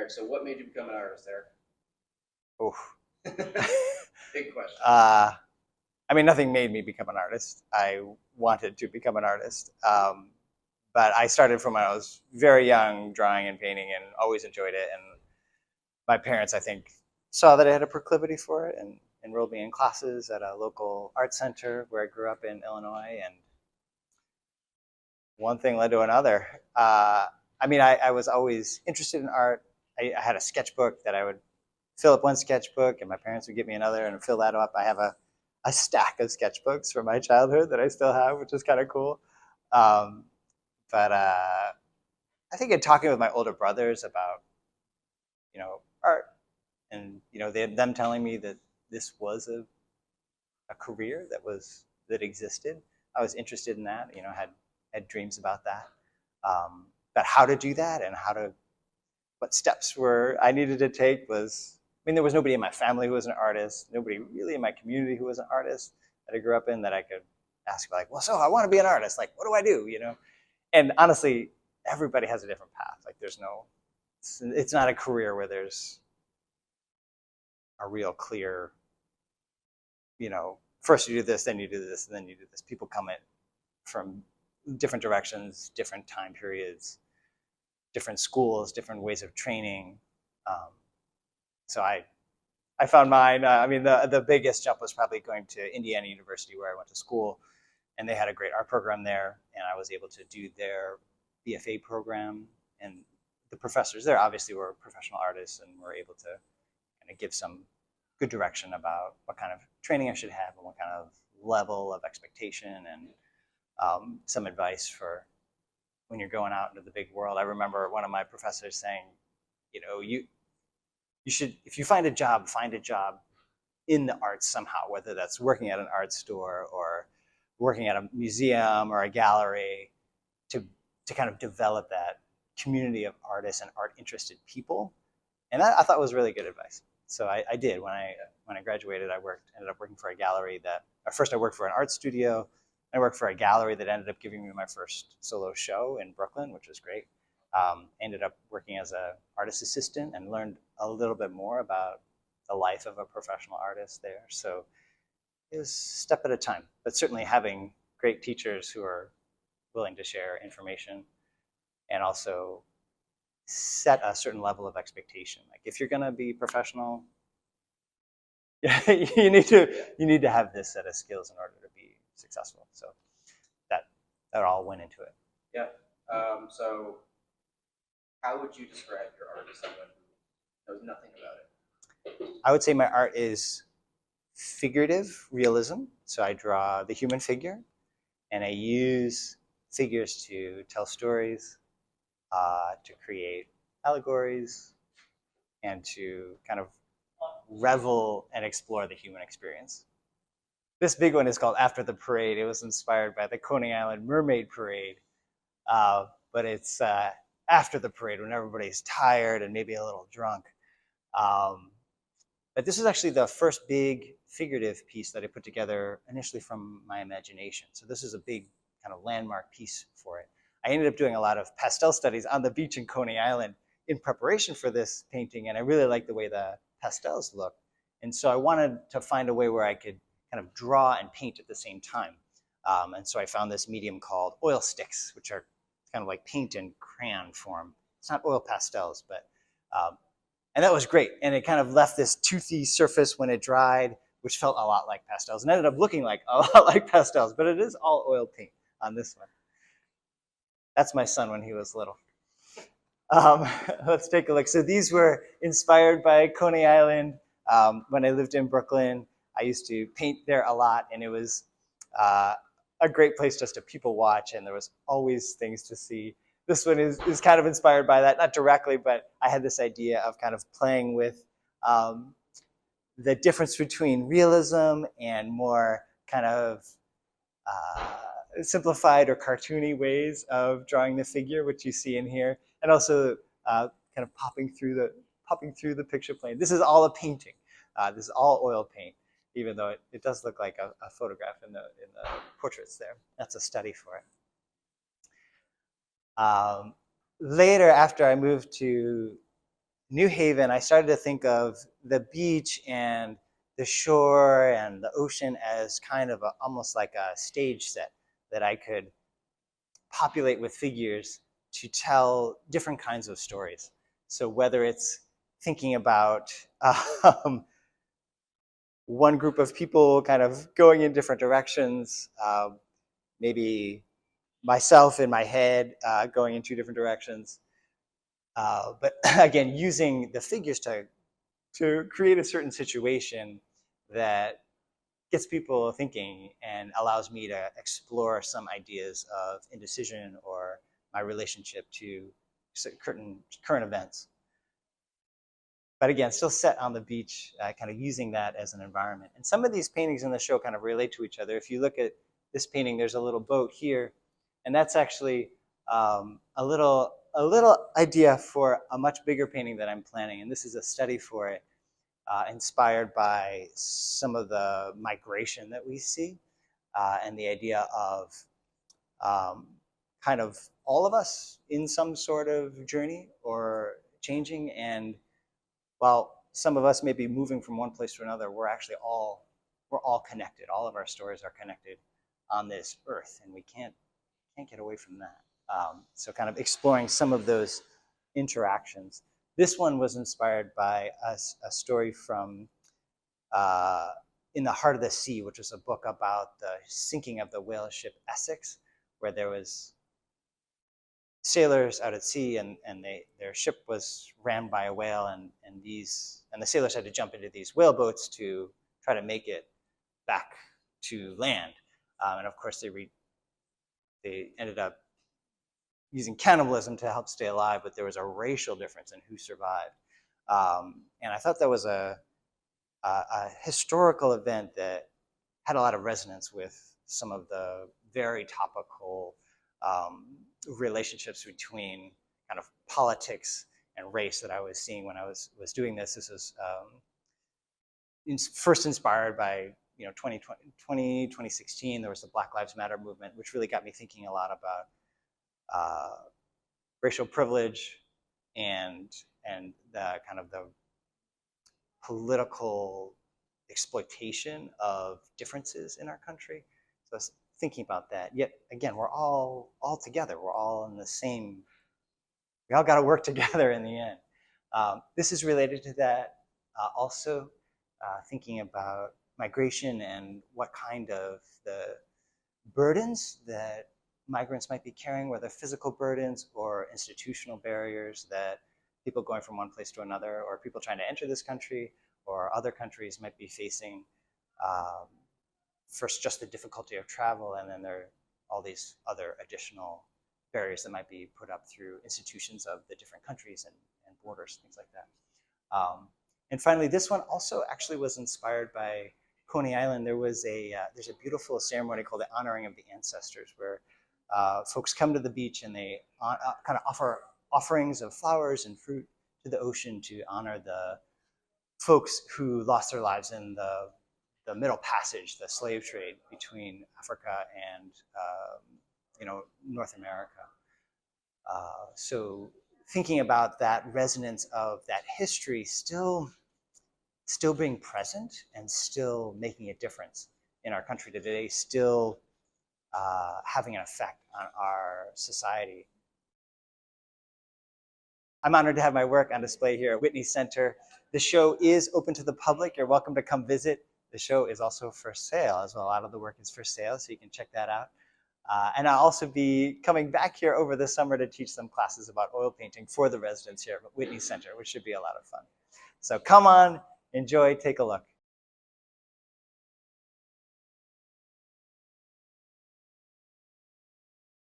right, so what made you become an artist, Eric? Oh. Big question. I mean, nothing made me become an artist. I wanted to become an artist. But I started from when I was very young, drawing and painting, and always enjoyed it. And my parents, I think, saw that I had a proclivity for it and enrolled me in classes at a local art center where I grew up in Illinois. And one thing led to another. I mean, I was always interested in art. I had a sketchbook that I would fill up one sketchbook, and my parents would give me another and fill that up. I have a stack of sketchbooks from my childhood that I still have, which is kind of cool. Um, but I think in talking with my older brothers about, art, and them telling me that this was a career that existed, I was interested in that. Had dreams about that, but how to do that and what steps were I needed to take was. I mean, there was nobody in my family who was an artist, nobody really in my community who was an artist that I grew up in that I could ask, like, well, so I want to be an artist. Like, what do I do? And honestly, everybody has a different path. Like, it's not a career where there's a real clear, first you do this, then you do this, and then you do this. People come in from different directions, different time periods, different schools, different ways of training. So I found mine. I mean, the biggest jump was probably going to Indiana University, where I went to school, and they had a great art program there, and I was able to do their BFA program. And the professors there obviously were professional artists and were able to kind of give some good direction about what kind of training I should have and what kind of level of expectation, and some advice for when you're going out into the big world. I remember one of my professors saying, you should, if you find a job in the arts somehow, whether that's working at an art store or working at a museum or a gallery, to kind of develop that community of artists and art interested people. And that I thought was really good advice. So I did. When I graduated, ended up working for a gallery first I worked for an art studio. I worked for a gallery that ended up giving me my first solo show in Brooklyn, which was great. Ended up working as an artist assistant and learned a little bit more about the life of a professional artist there. So it was a step at a time, but certainly having great teachers who are willing to share information and also set a certain level of expectation. Like, if you're going to be professional, you need to have this set of skills in order to be successful. So that all went into it. Yeah. So how would you describe your art to someone who knows nothing about it? I would say my art is figurative realism. So I draw the human figure, and I use figures to tell stories, to create allegories, and to kind of revel and explore the human experience. This big one is called After the Parade. It was inspired by the Coney Island Mermaid Parade, but it's after the parade when everybody's tired and maybe a little drunk. But this is actually the first big figurative piece that I put together initially from my imagination. So this is a big kind of landmark piece for it. I ended up doing a lot of pastel studies on the beach in Coney Island in preparation for this painting, and I really liked the way the pastels look. And so I wanted to find a way where I could kind of draw and paint at the same time. And so I found this medium called oil sticks, which are kind of like paint in crayon form. It's not oil pastels, but and that was great. And it kind of left this toothy surface when it dried, which felt a lot like pastels, and ended up looking like a lot like pastels. But it is all oil paint on this one. That's my son when he was little. Let's take a look. So these were inspired by Coney Island. When I lived in Brooklyn, I used to paint there a lot, and it was a great place just to people watch, and there was always things to see. This one is kind of inspired by that, not directly, but I had this idea of kind of playing with the difference between realism and more kind of simplified or cartoony ways of drawing the figure, which you see in here, and also kind of popping through the picture plane. This is all a painting. This is all oil paint, even though it does look like a photograph in the portraits there. That's a study for it. Later, after I moved to New Haven, I started to think of the beach and the shore and the ocean as kind of almost like a stage set that I could populate with figures to tell different kinds of stories. So whether it's thinking about one group of people kind of going in different directions, maybe myself in my head going in two different directions, but again, using the figures to create a certain situation that gets people thinking and allows me to explore some ideas of indecision or my relationship to current events. But again, still set on the beach, kind of using that as an environment. And some of these paintings in the show kind of relate to each other. If you look at this painting, there's a little boat here, and that's actually a little idea for a much bigger painting that I'm planning. And this is a study for it, inspired by some of the migration that we see, and the idea of kind of all of us in some sort of journey or changing. And while some of us may be moving from one place to another, we're all connected. All of our stories are connected on this earth, and we can't get away from that. So kind of exploring some of those interactions. This one was inspired by a story from In the Heart of the Sea, which was a book about the sinking of the whale ship Essex, where there was sailors out at sea, and their ship was rammed by a whale, and the sailors had to jump into these whale boats to try to make it back to land. And of course, they ended up using cannibalism to help stay alive, but there was a racial difference in who survived. And I thought that was a historical event that had a lot of resonance with some of the very topical relationships between kind of politics and race that I was seeing when I was doing this. This was first inspired by 2016, there was the Black Lives Matter movement, which really got me thinking a lot about racial privilege and the kind of the political exploitation of differences in our country. So I was thinking about that. Yet again, we're all together. We're all in the same. We all got to work together in the end. This is related to that. Also, thinking about migration and what kind of the burdens that migrants might be carrying, whether physical burdens or institutional barriers that people going from one place to another, or people trying to enter this country or other countries might be facing. First, just the difficulty of travel, and then there are all these other additional barriers that might be put up through institutions of the different countries and borders, things like that. And finally, this one also actually was inspired by Coney Island. There's a beautiful ceremony called the Honoring of the Ancestors, where folks come to the beach and they kind of offer offerings of flowers and fruit to the ocean to honor the folks who lost their lives in the Middle Passage, the slave trade between Africa and North America. So thinking about that resonance of that history still being present and still making a difference in our country today, still having an effect on our society. I'm honored to have my work on display here at Whitney Center. The show is open to the public. You're welcome to come visit. The show is also for sale as well. A lot of the work is for sale, so you can check that out. And I'll also be coming back here over the summer to teach some classes about oil painting for the residents here at Whitney Center, which should be a lot of fun. So come on, enjoy, take a look.